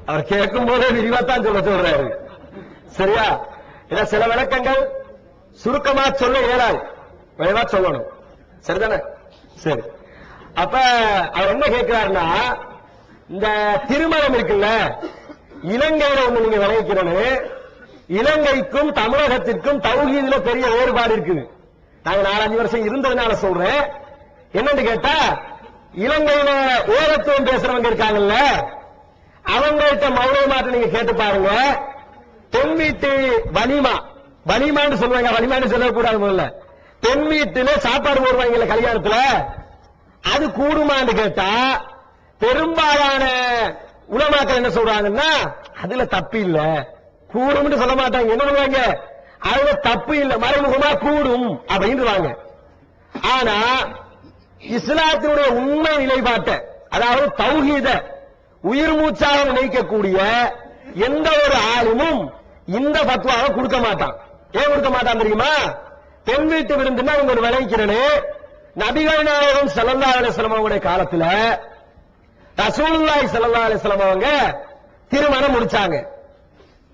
அவர் கேட்கும் போதே விரிவாத்தான் சொல்றாரு. சரியா? இத சில விளக்கங்கள் சுருக்கமா சொல்ல இயலாது, விரைவா சொல்லணும். சரிதானே? சரி. அப்ப அவர் என்ன கேட்கிறாருன்னா, இந்த திருமணம் இருக்குல்ல, இலங்கையில ஒண்ணு நீங்க விளைவிக்கிறேன்னு, இலங்கைக்கும் தமிழகத்திற்கும் தௌஹீதுல பெரிய வேறுபாடு இருக்குது. நாங்க 4-5 வருஷம் இருந்ததுனால சொல்றேன். என்னன்னு கேட்டா, இலங்கையில ஏகத்துவம் பேசுறவங்க இருக்காங்கல்ல, அவங்கள்ட்ட மௌனமாட்ட நீங்க கேட்டு பாருங்க. தென் வீட்டு வலிமான்னு சொல்லுவாங்க, வலிமான்னு சொல்லக்கூடாது. முதல்ல தென் வீட்டுல சாப்பாடு போடுவாங்க கல்யாணத்துல, அது கூடுமான்னு கேட்டா பெரும்பாலான உலமாக்கள் என்ன சொல்றாங்கன்னா, அதுல தப்பு இல்ல, கூடும்னு சொல்ல மாட்டாங்க. என்ன பண்ணுவாங்க, அதுல தப்பு இல்ல, மறைமுகமா கூடும் அப்படின்றாங்க. ஆனா இஸ்லாத்தினுடைய உண்மை நிலைப்பாட்டை, அதாவது தௌஹீத உயிர் மூச்சாக நினைக்கக்கூடிய எந்த ஒரு ஆளுமும் இந்த பத்வாவை கொடுக்க மாட்டான். ஏன் கொடுக்க மாட்டான் தெரியுமா? பெண் வீட்டு விருந்துன்னா அவங்க ஒரு விளைவிக்கிறேன்னு நபிகள் நாயகம் ஸல்லல்லாஹு அலைஹி வஸல்லம் அவங்களுடைய காலத்துல ரசூலுல்லாஹி ஸல்லல்லாஹு அலைஹி வஸல்லம் அவங்க திருமணம் முடிச்சாங்க.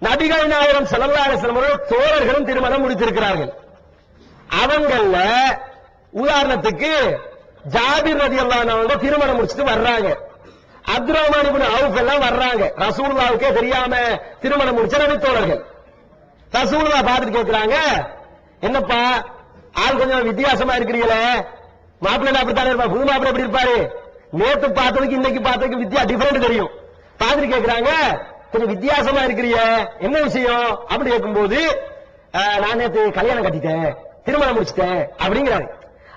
நபிகள் நாயகம் ஸல்லல்லாஹு அலைஹி வஸல்லம் அவர்கள் தோழர்களும் திருமணம் முடித்திருக்கிறார்கள். அவங்கள உதாரணத்துக்கு ஜாபிர் ரலியல்லாஹு அன்ஹு திருமணம் முடிச்சிட்டு வர்றாங்க. அப்துர் ரஹ்மான் இப்னு அவுஃப் எல்லாம் வர்றாங்க. ரசூலுல்லாஹ்வுக்கே தெரியாம திருமணம் முடிச்ச நபி தோழர்கள். ரசூலுல்லாஹ் பார்த்துட்டு கேட்கிறாங்க, என்னப்பா ஆள் கொஞ்சம் வித்தியாசமா இருக்கிறீங்களே, மாப்பிள்ளை அப்படித்தானே இருப்பாரு, புது மாப்பிள்ளை எப்படி இருப்பாரு, நேத்து பார்த்ததுக்கு இன்னைக்கு பார்த்ததுக்கு டிஃபரெண்ட் தெரியும். பார்த்துட்டு கேட்கிறாங்க, கொஞ்சம் வித்தியாசமா இருக்கிறீங்க, என்ன விஷயம் அப்படி கேட்கும்போது, நான் நேத்து கல்யாணம் கட்டிட்டேன், திருமணம் முடிச்சிட்டேன் அப்படிங்கிறாங்க.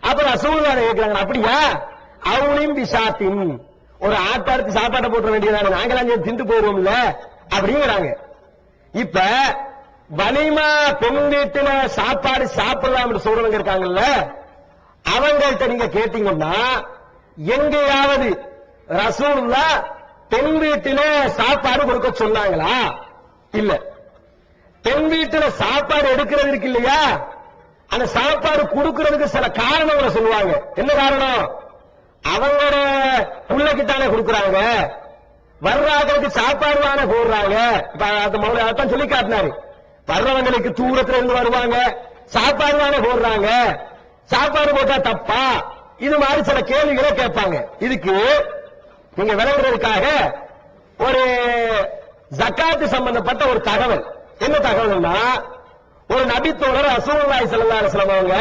அப்ப ரசூலுல்லாஹ் கேட்கிறாங்க, அப்படியா, அவனையும் பிசாத்தின், ஒரு ஆட்டாருக்கு சாப்பாட்டை போட்ட வேண்டியதான, நாங்களாம் திண்டு போயிருவோம்ல அப்படிங்கிறாங்க. இப்ப வலிமா பெண் வீட்டுல சாப்பாடு சாப்பிடலாம் சொல்றவங்க இருக்காங்கல்ல, அவங்கள்ட்ட நீங்க கேட்டீங்கன்னா, எங்கேயாவது ரசூலுல்லாஹ் பெண் வீட்டில சாப்பாடு கொடுக்க சொன்னாங்களா? இல்ல. பெண் வீட்டுல சாப்பாடு எடுக்கிறது இருக்கு இல்லையா, அந்த சாப்பாடு கொடுக்கிறதுக்கு சில காரணங்களை சொல்லுவாங்க. என்ன காரணம்? அவங்களோட பிள்ளைக்கு தானே கொடுக்குறாங்க, வர்றாங்களுக்கு சாப்பாடு தானே போடுறாங்க. அதான் சொல்லி காட்டினாரு, வர்றவங்களுக்கு தூரத்துல இருந்து வருவாங்க, சாப்பாடு தானே போடுறாங்க, சாப்பாடு போட்டா தப்பா? இது மாதிரி சில கேள்விகளை கேட்பாங்க. இதுக்கு நீங்க விளங்குறதுக்காக ஒரு ஜகாத்து சம்பந்தப்பட்ட ஒரு தகவல். என்ன தகவல்னா, ஒரு நபித்தோழர் ரசூலுல்லாஹி ஸல்லல்லாஹு அலைஹி வஸல்லம் அவங்க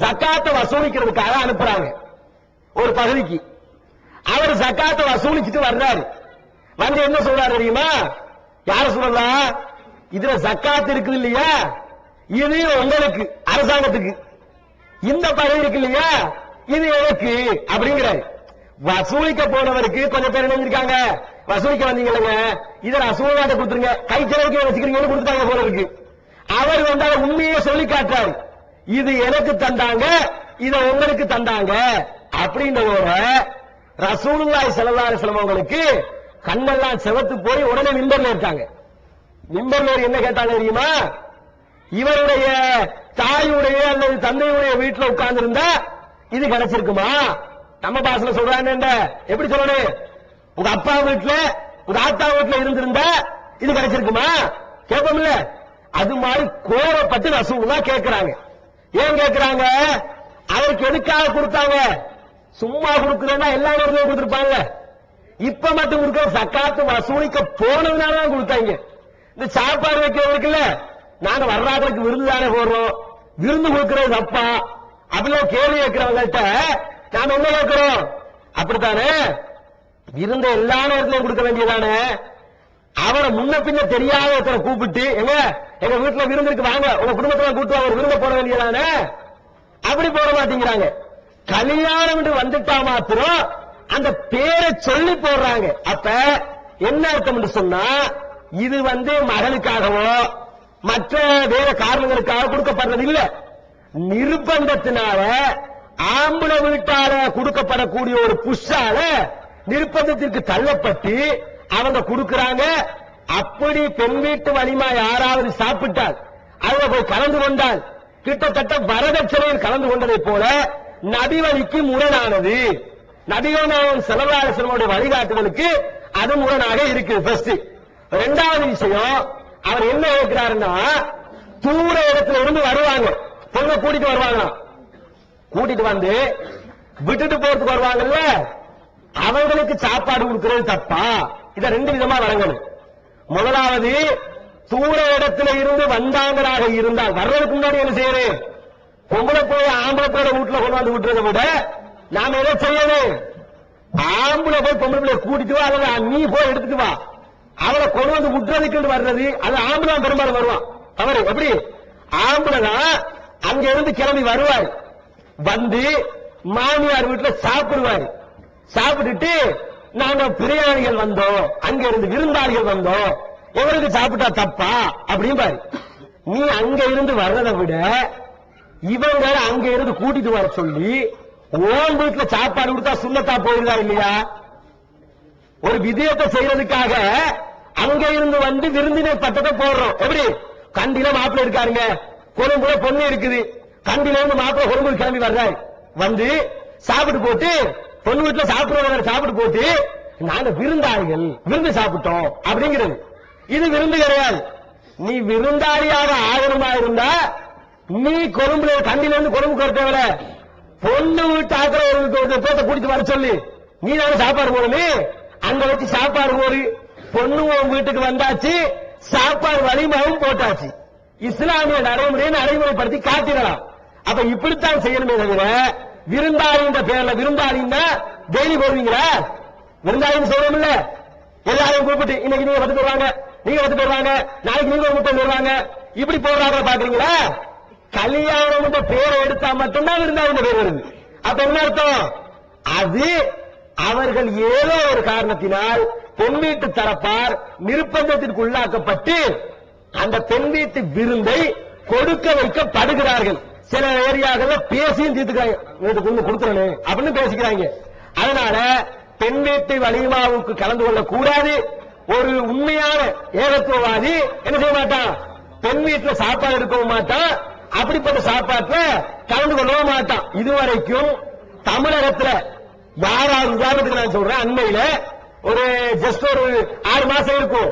ஜகாத்தை வசூலிக்கிறதுக்காக அனுப்புறாங்க ஒரு பகுதிக்கு. அவர் ஜகாத்தை வசூலிச்சுட்டு வர்றாரு. வந்து என்ன சொல்றாரு தெரியுமா? யார சொல்லலாம், இதுல ஜகாத் இருக்குது இல்லையா, இது உங்களுக்கு அரசாங்கத்துக்கு, இந்த பகுதி இருக்கு இல்லையா, இது எனக்கு அப்படிங்கிறாரு. வசூலிக்க போனவருக்கு கொஞ்சம் பேர் நினைஞ்சிருக்காங்க, வசூலிக்க வந்தீங்க, இதை ரசூலுல்லாஹ்ட்ட கொடுத்துருங்க, கை செலவுக்கு வச்சுக்கிறீங்கன்னு கொடுத்துட்டாங்க போல இருக்கு. அவர் வந்து உண்மையை சொல்லி காட்டுறாரு, இது எனக்கு தந்தாங்க, இதை உங்களுக்கு தந்தாங்க அப்படின்றதோட ரசூலுல்லாஹி ஸல்லல்லாஹு அலைஹி வஸல்லம் அவங்களுக்கு கண்ணெல்லாம் செவத்து போய் உடனே மிம்பர்ல இருக்காங்க. மிம்பர்ல என்ன கேட்டாங்க தெரியுமா? இவருடைய தாயுடைய அல்லது தந்தையுடைய வீட்டுல உட்கார்ந்து இருந்தா இது கிடைச்சிருக்குமா? நம்ம பாசல சொல்றாங்க, எப்படி சொல்லணும், உங்க அப்பா வீட்டுல உங்க ஆத்தா வீட்டுல இருந்திருந்தா இது கிடைச்சிருக்குமா? கேட்போம்ல. அது மாதிரி கோரப்பட்டு ரசூலுல்லாஹ் கேட்கிறாங்க. ஏன் கேட்கிறாங்க? அவருக்கு எதுக்காக கொடுத்தாங்க? சும்மா கொடுக்கிறேன்னா எல்லா நேரத்திலும் கொடுத்திருப்பாங்க, இப்ப மட்டும் கொடுக்க ஜகாத்து வசூலிக்க போனதுனாலதான் கொடுத்தாங்க. இந்த சாப்பாடு வைக்கிறதுக்குல்ல, நாங்க வர்றாங்களுக்கு விருந்து தானே போடுறோம், விருந்து கொடுக்கிறது தப்பா அப்படிலாம் கேள்வி கேட்கிறவங்கள்ட்ட நாம என்ன கேட்கிறோம்? அப்படித்தானே விருந்த எல்லா நேரத்திலும் கொடுக்க வேண்டியதானே. அவரை முன்ன பின்ன தெரியாத ஒருத்தரை கூப்பிட்டு, எங்க வீட்டுல விருந்துக்கு வாங்க, உங்க குடும்பத்துல கூட்டு ஒரு விருந்த போட வேண்டியதானே. அப்படி போட மாட்டேங்கிறாங்க. கல்யாணம் என்று வந்துட்டா மாத்திரம் அந்த பேரை சொல்லி போடுறாங்க. அப்ப என்ன அர்த்தம் என்று சொன்னா, இது மகனுக்காகவோ மற்ற வேற காரணங்களுக்காக கொடுக்கப்படுறது இல்ல, நிர்பந்தத்தினால ஆம்பள வீட்டால கொடுக்கப்படக்கூடிய ஒரு புஷால நிர்பந்தத்திற்கு தள்ளப்பட்டு அவங்க கொடுக்கிறாங்க. அப்படி பெண் வீட்டு வலிமா யாராவது சாப்பிட்டால், அதுல போய் கலந்து கொண்டால், கிட்டத்தட்ட வரதட்சணையில் கலந்து கொண்டதை போல நபி வழிக்கு முரணானது. நபிகள் நாயகம் ஸல்லல்லாஹு அலைஹி வஸல்லம் வழிகாட்டுதலுக்கு அது முரணாக இருக்கு. ஃபர்ஸ்ட். இரண்டாவது விஷயம், அவர் என்ன கேட்கிறாருன்னா, தூர இடத்துல இருந்து வருவாங்க, பொண்ணை கூட்டிட்டு வருவாங்க, கூட்டிட்டு வந்து விட்டுட்டு போறதுக்கு வருவாங்கல்ல, அவங்களுக்கு சாப்பாடு கொடுக்கிறது தப்பா? இத ரெண்டு விதமா வழங்கணும். முதலாவது, தூர இடத்துல இருந்து வந்தாங்களாக இருந்தால் வர்றதுக்கு முன்னாடி என்ன செய்யணும்? பொம்பளை போய் ஆம்பளை போய் வீட்டுல கொண்டு வந்து விட்டுறத விட நாம எதை செய்யணும்? ஆம்பளை போய் பொம்பளை பிள்ளை கூட்டிட்டு வா, அல்லது நீ போய் எடுத்துட்டு வா. அவளை கொண்டு வந்து விட்டுறதுக்கு வர்றது அது ஆம்பளை பெரும்பாலும் வருவான். அவரு எப்படி? ஆம்பளை தான் அங்க இருந்து கிளம்பி வருவார், வந்து மாமியார் வீட்டுல சாப்பிடுவாரு. சாப்பிட்டுட்டு நாங்க பிரியாணிகள் வந்தோம், அங்க இருந்து விருந்தாளிகள் வந்தோம், எவருக்கு சாப்பிட்டா தப்பா அப்படின்னு பாரு. நீ அங்க இருந்து வர்றதை விட இவங்க அங்க இருந்து கூட்டிட்டு வர சொல்லி ஓன் வீட்டுல சாப்பாடு கொடுத்தா சுண்ணத்தா போயிருதா இல்லையா? ஒரு விதயத்தை செய்யறதுக்காக அங்க இருந்து வந்து விருந்தினர் பட்டத்தை போடுறோம். எப்படி? கண்டில மாப்பிள்ள இருக்காருங்க, கொழும்புல பொண்ணு இருக்குது, கண்டில இருந்து மாப்பிள்ள கொழும்புக்கு கிளம்பி வர்றாரு, வந்து சாப்பிட்டு போட்டு பொண்ணு வீட்டுல சாப்பிட்டு போட்டு நாங்க விருந்தாளிகள் விருந்து சாப்பிட்டோம் அப்படிங்கிறது. இது விருந்து கிடையாது. நீ விருந்தாளியாக ஆகணுமா இருந்தா நீ கொழும்புல கண்டில இருந்து கொழும்புக்கு வரத்தேவல, பொண்ணு வீட்டு ஆக்கிற போட்ட குடிச்சு வர சொல்லி நீ தானே சாப்பாடு போடணும். அங்க வச்சு சாப்பாடு போடு, பொண்ணு வீட்டுக்கு வந்தாச்சு, சாப்பாடு வலிமாவும் போட்டாச்சு. இஸ்லாமிய நடைமுறையை நடைமுறைப்படுத்தி காட்டிடலாம். அப்ப இப்படித்தான் செய்யணுமே தவிர விருந்தாளின்ற பேர்ல, விருந்தாளின்னா டெய்லி போடுவீங்களா? விருந்தாளின்னு சொல்லணும்ல, எல்லாரையும் கூப்பிட்டு இன்னைக்கு நீங்க 10 பேர் வாங்க, நீங்க 10 பேர் வாங்க, நாளைக்கு நீங்க 30 பேர் வாங்க, இப்படி போடுறாங்க பாக்குறீங்களா? கல்யாணம் பேரை எடுத்தா மட்டும்தான் விருந்தாளின்ற பேர் வருது. அப்ப என்ன அர்த்தம்? அது அவர்கள் ஏதோ ஒரு காரணத்தினால் பெண் வீட்டு தரப்பார் நிர்பந்தத்திற்கு உள்ளாக்கப்பட்டு அந்த பெண் வீட்டு விருந்தை கொடுக்க வைக்கப்படுகிறார்கள். சில ஏரியாக்கள் பேசியும் தீர்த்துக்கிறாங்க, கொடுத்துறேன் அப்படின்னு பேசிக்கிறாங்க. அதனால பெண் வீட்டு வலிமாவுக்கு கலந்து கொள்ள கூடாது. ஒரு உண்மையான ஏகத்துவவாதி என்ன செய்ய மாட்டான்? பெண் வீட்டுல சாப்பாடு எடுக்கவும் மாட்டான், அப்படிப்பட்ட சாப்பாட்டுல கலந்து கொள்ளவும் மாட்டான். இதுவரைக்கும் தமிழகத்துல யாராவது, உதாரணத்துக்கு நான் சொல்றேன், அண்மையில ஒரு ஜஸ்ட் ஒரு 6 மாசம் இருக்கும்,